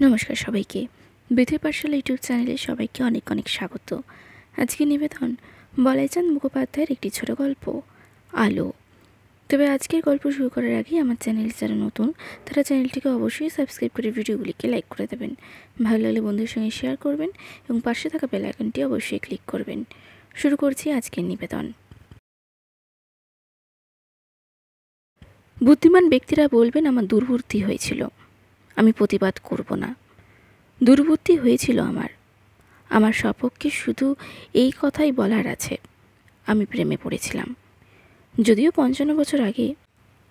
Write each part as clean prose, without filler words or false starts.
নমস্কার সবাইকে। বিথের পাঠশালা ইউটিউব চ্যানেলে সবাইকে অনেক অনেক স্বাগত। আজকে নিবেদন বলাইচাঁদ মুখোপাধ্যায়ের একটি ছোট গল্প আলো। তবে আজকের গল্প শুরু করার আগে আমার চ্যানেল যারা নতুন তারা চ্যানেলটিকে অবশ্যই সাবস্ক্রাইব করে ভিডিওগুলিকে লাইক করে দেবেন, ভালো লাগলে বন্ধুদের সঙ্গে শেয়ার করবেন এবং পাশে থাকা বেল আইকনটি অবশ্যই ক্লিক করবেন। শুরু করছি আজকের নিবেদন। বুদ্ধিমান ব্যক্তিরা বলবেন আমার দুর্বুদ্ধি হয়েছিল, আমি প্রতিবাদ করব না। দুর্বুদ্ধি হয়েছিল আমার সপক্ষে শুধু এই কথাই বলার আছে, আমি প্রেমে পড়েছিলাম। যদিও ৫৫ বছর আগে,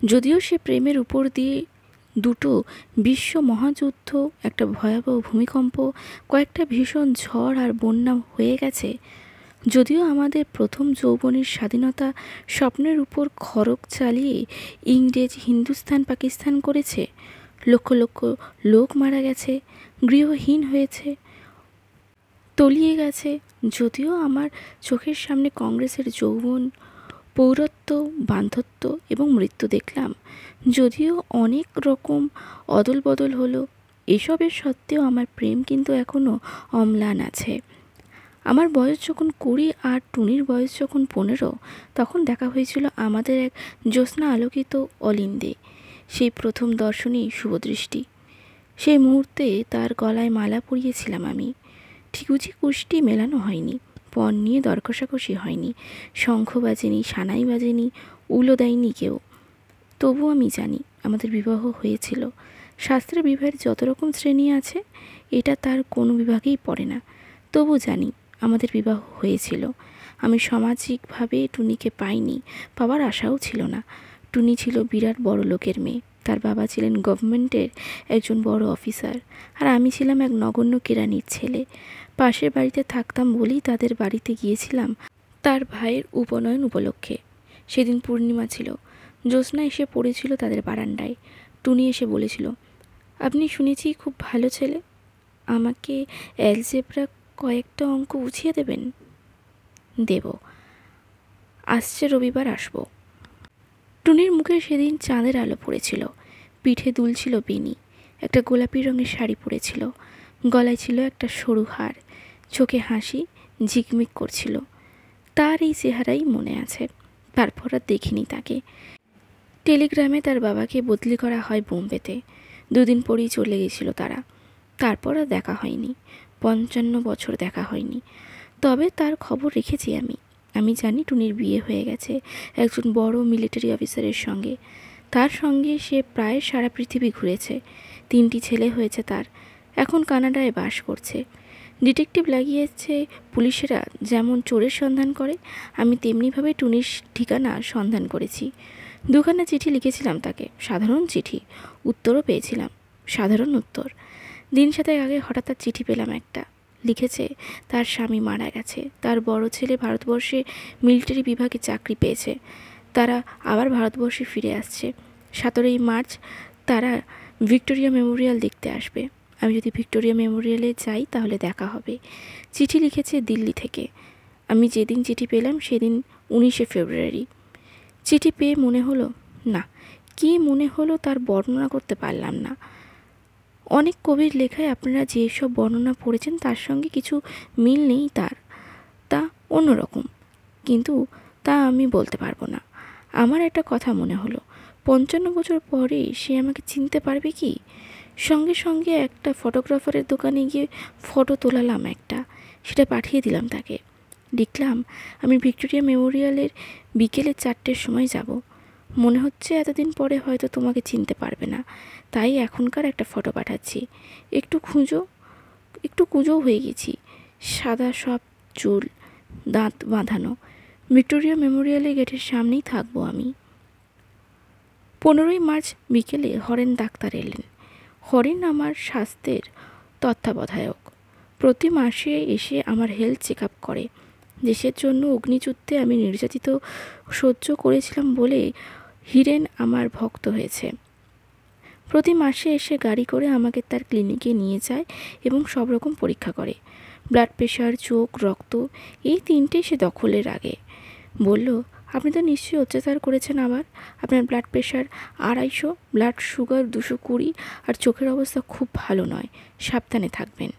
যদিও সে প্রেমের উপর দিয়ে দুটো বিশ্ব মহাযুদ্ধ, একটা ভয়াবহ ভূমিকম্প, কয়েকটা ভীষণ ঝড় আর বন্যা হয়ে গেছে, যদিও আমাদের প্রথম যৌবনের স্বাধীনতা স্বপ্নের উপর খড়গ চালিয়ে ইংরেজ হিন্দুস্তান পাকিস্তান করেছে, লক্ষ লক্ষ লোক মারা গেছে, গৃহহীন হয়েছে, তলিয়ে গেছে, যদিও আমার চোখের সামনে কংগ্রেসের যৌবন, পৌরত্ব, বান্ধত্ব এবং মৃত্যু দেখলাম, যদিও অনেক রকম অদল বদল হলো, এসবের সত্ত্বেও আমার প্রেম কিন্তু এখনও অম্লান আছে। আমার বয়স যখন ২০ আর টুনির বয়স যখন ১৫, তখন দেখা হয়েছিল আমাদের এক জ্যোৎস্না আলোকিত অলিন্দে। সেই প্রথম দর্শনেই শুভদৃষ্টি। সেই মুহূর্তে তার গলায় মালা পরিয়েছিলাম আমি। ঠিকুজি কুষ্টি মেলানো হয়নি, পণ নিয়ে দর কষাকষি হয়নি, শঙ্খ বাজেনি, সানাই বাজেনি, উলো দেয়নি কেউ। তবু আমি জানি আমাদের বিবাহ হয়েছিল। শাস্ত্রের বিবাহের যত রকম শ্রেণী আছে, এটা তার কোনো বিভাগেই পড়ে না। তবু জানি আমাদের বিবাহ হয়েছিল। আমি সামাজিকভাবে টুনিকে পাইনি, পাওয়ার আশাও ছিল না। টুনি ছিল বিরাট বড় লোকের মেয়ে, তার বাবা ছিলেন গভর্নমেন্টের একজন বড় অফিসার, আর আমি ছিলাম এক নগণ্য কেরানির ছেলে। পাশের বাড়িতে থাকতাম বলেই তাদের বাড়িতে গিয়েছিলাম তার ভাইয়ের উপনয়ন উপলক্ষে। সেদিন পূর্ণিমা ছিল, জ্যোৎস্না এসে পড়েছিল তাদের বারান্দায়। টুনি এসে বলেছিল, আপনি শুনেছি খুব ভালো ছেলে, আমাকে অ্যালজেব্রা কয়েকটা অঙ্ক বুঝিয়ে দেবেন। দেব, আসছে রবিবার আসবো। টুনির মুখে সেদিন চাঁদের আলো পড়েছিল, পিঠে দুলছিল বেনি, একটা গোলাপি রঙের শাড়ি পরেছিল, গলায় ছিল একটা সরু হার, চোখে হাসি ঝিকমিক করছিল। তার এই চেহারাই মনে আছে, তারপর আর দেখিনি তাকে। টেলিগ্রামে তার বাবাকে বদলি করা হয় বোম্বেতে। ২ দিন পরেই চলে গেছিল তারা। তারপর আর দেখা হয়নি, ৫৫ বছর দেখা হয়নি। তবে তার খবর রেখেছি আমি জানি টুনির বিয়ে হয়ে গেছে একজন বড় মিলিটারি অফিসারের সঙ্গে। তার সঙ্গে সে প্রায় সারা পৃথিবী ঘুরেছে। ৩টি ছেলে হয়েছে তার, এখন কানাডায় বাস করছে। ডিটেকটিভ লাগিয়েছে পুলিশেরা যেমন চোরের সন্ধান করে, আমি তেমনিভাবে টুনির ঠিকানা সন্ধান করেছি। ২খানা চিঠি লিখেছিলাম তাকে, সাধারণ চিঠি, উত্তরও পেয়েছিলাম, সাধারণ উত্তর। দিন ৭ আগে হঠাৎ তার চিঠি পেলাম একটা। লিখেছে তার স্বামী মারা গেছে, তার বড় ছেলে ভারতবর্ষে মিলিটারি বিভাগে চাকরি পেয়েছে, তারা আবার ভারতবর্ষে ফিরে আসছে। ১৭ই মার্চ তারা ভিক্টোরিয়া মেমোরিয়াল দেখতে আসবে। আমি যদি ভিক্টোরিয়া মেমোরিয়ালে যাই তাহলে দেখা হবে। চিঠি লিখেছে দিল্লি থেকে। আমি যেদিন চিঠি পেলাম সেদিন ১৯শে ফেব্রুয়ারি। চিঠি পেয়ে মনে হলো, না কী মনে হলো তার বর্ণনা করতে পারলাম না। অনেক কবির লেখায় আপনারা যেসব বর্ণনা পড়েছেন তার সঙ্গে কিছু মিল নেই তার, তা অন্যরকম, কিন্তু তা আমি বলতে পারবো না। আমার একটা কথা মনে হলো, ৫৫ বছর পরে সে আমাকে চিনতে পারবে কি? সঙ্গে সঙ্গে একটা ফটোগ্রাফারের দোকানে গিয়ে ফটো তোলালাম একটা, সেটা পাঠিয়ে দিলাম তাকে। লিখলাম, আমি ভিক্টোরিয়া মেমোরিয়ালের বিকেলে ৪টের সময় যাব। মনে হচ্ছে এতদিন পরে হয়তো তোমাকে চিনতে পারবে না, তাই এখনকার একটা ফটো পাঠাচ্ছি। একটু কুঁজো হয়ে গেছি, সাদা সব চুল, দাঁত বাঁধানো। ভিক্টোরিয়া মেমোরিয়ালের গেটের সামনেই থাকবো আমি। ১৫ই মার্চ বিকেলে হরেন ডাক্তার এলেন। হরেন আমার স্বাস্থ্যের তত্ত্বাবধায়ক। প্রতি মাসে এসে আমার হেলথ চেক আপ করে। দেশের জন্য অগ্নিযুদ্ধে আমি নির্যাতিত সহ্য করেছিলাম বলে হিরেন আমার ভক্ত হয়েছে। প্রতি মাসে এসে গাড়ি করে আমাকে তার ক্লিনিকে নিয়ে যায় এবং সব রকম পরীক্ষা করে। ব্লাড প্রেশার, চোখ, রক্ত, এই ৩টে সে দখলের আগে। বলল, আপনি তো নিশ্চয়ই অত্যাচার করেছেন আবার। আপনার ব্লাড প্রেশার 250, ব্লাড সুগার 220, আর চোখের অবস্থা খুব ভালো নয়, সাবধানে থাকবেন।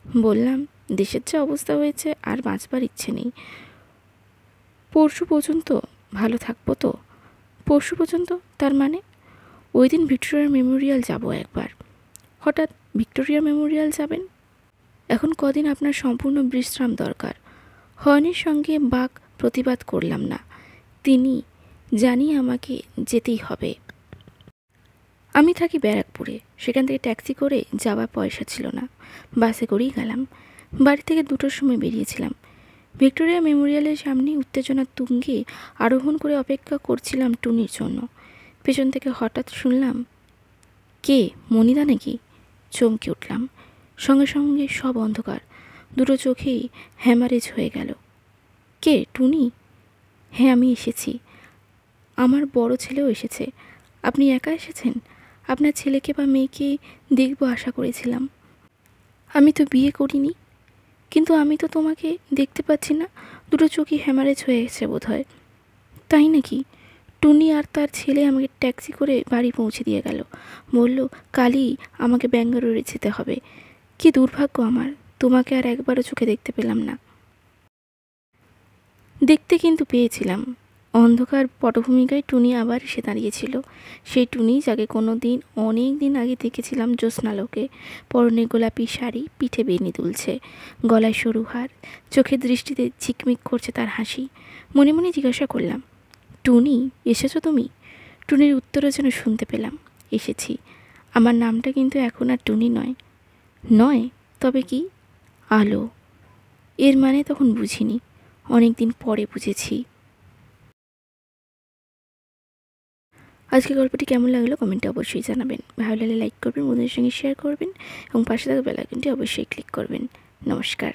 বললাম, দেশের যা অবস্থা হয়েছে আর বাঁচবার ইচ্ছে নেই। পরশু পর্যন্ত ভালো থাকবো তো? পরশু পর্যন্ত তার মানে? ওই দিন ভিক্টোরিয়া মেমোরিয়াল যাব একবার। হঠাৎ ভিক্টোরিয়া মেমোরিয়াল যাবেন? এখন কদিন আপনার সম্পূর্ণ বিশ্রাম দরকার। হয়নির সঙ্গে বাক প্রতিবাদ করলাম না। তিনি জানি আমাকে যেতেই হবে। আমি থাকি ব্যারাকপুরে, সেখান থেকে ট্যাক্সি করে যাওয়ার পয়সা ছিল না, বাসে করেই গেলাম। বাড়ি থেকে 2টোর সময় বেরিয়েছিলাম। ভিক্টোরিয়া মেমোরিয়ালের সামনে উত্তেজনার তুঙ্গে আরোহণ করে অপেক্ষা করছিলাম টুনির জন্য। পেছন থেকে হঠাৎ শুনলাম, কে, মনিদা নাকি? চমকে উঠলাম। সঙ্গে সঙ্গে সব অন্ধকার, 2টো চোখেই হ্যামারেজ হয়ে গেল। কে, টুনি? হ্যাঁ, আমি এসেছি। আমার বড় ছেলেও এসেছে। আপনি একা এসেছেন? আপনার ছেলেকে বা মেয়েকে দেখব আশা করেছিলাম। আমি তো বিয়ে করিনি, কিন্তু আমি তো তোমাকে দেখতে পাচ্ছি না। 2টো চোখই হ্যামারেজ হয়ে গেছে বোধহয়। তাই নাকি? টুনি আর তার ছেলে আমাকে ট্যাক্সি করে বাড়ি পৌঁছে দিয়ে গেল। বলল, কালই আমাকে ব্যাঙ্গালোরে যেতে হবে। কি দুর্ভাগ্য আমার, তোমাকে আর একবারও চোখে দেখতে পেলাম না। দেখতে কিন্তু পেয়েছিলাম। অন্ধকার পটভূমিকায় টুনি আবার এসে দাঁড়িয়েছিল। সেই টুনি যাকে কোনো দিন, অনেক দিন আগে দেখেছিলাম জ্যোৎস্নালোকে। পরনে গোলাপি শাড়ি, পিঠে বেনি দুলছে, গলায় সরু হার, চোখের দৃষ্টিতে ঝিকমিক করছে তার হাসি। মনে মনে জিজ্ঞাসা করলাম, টুনি, এসেছো তুমি? টুনির উত্তরও যেন শুনতে পেলাম, এসেছি। আমার নামটা কিন্তু এখন আর টুনি নয়। নয়? তবে কি? আলো। এর মানে তখন বুঝিনি, অনেক দিন পরে বুঝেছি। আজকে গল্পটি কেমন লাগলো কমেন্টে অবশ্যই জানাবেন। ভালো লাগলে লাইক করবেন, বন্ধুদের সঙ্গে শেয়ার করবেন এবং পাশে থাকা বেল আইকনটি অবশ্যই ক্লিক করবেন। নমস্কার।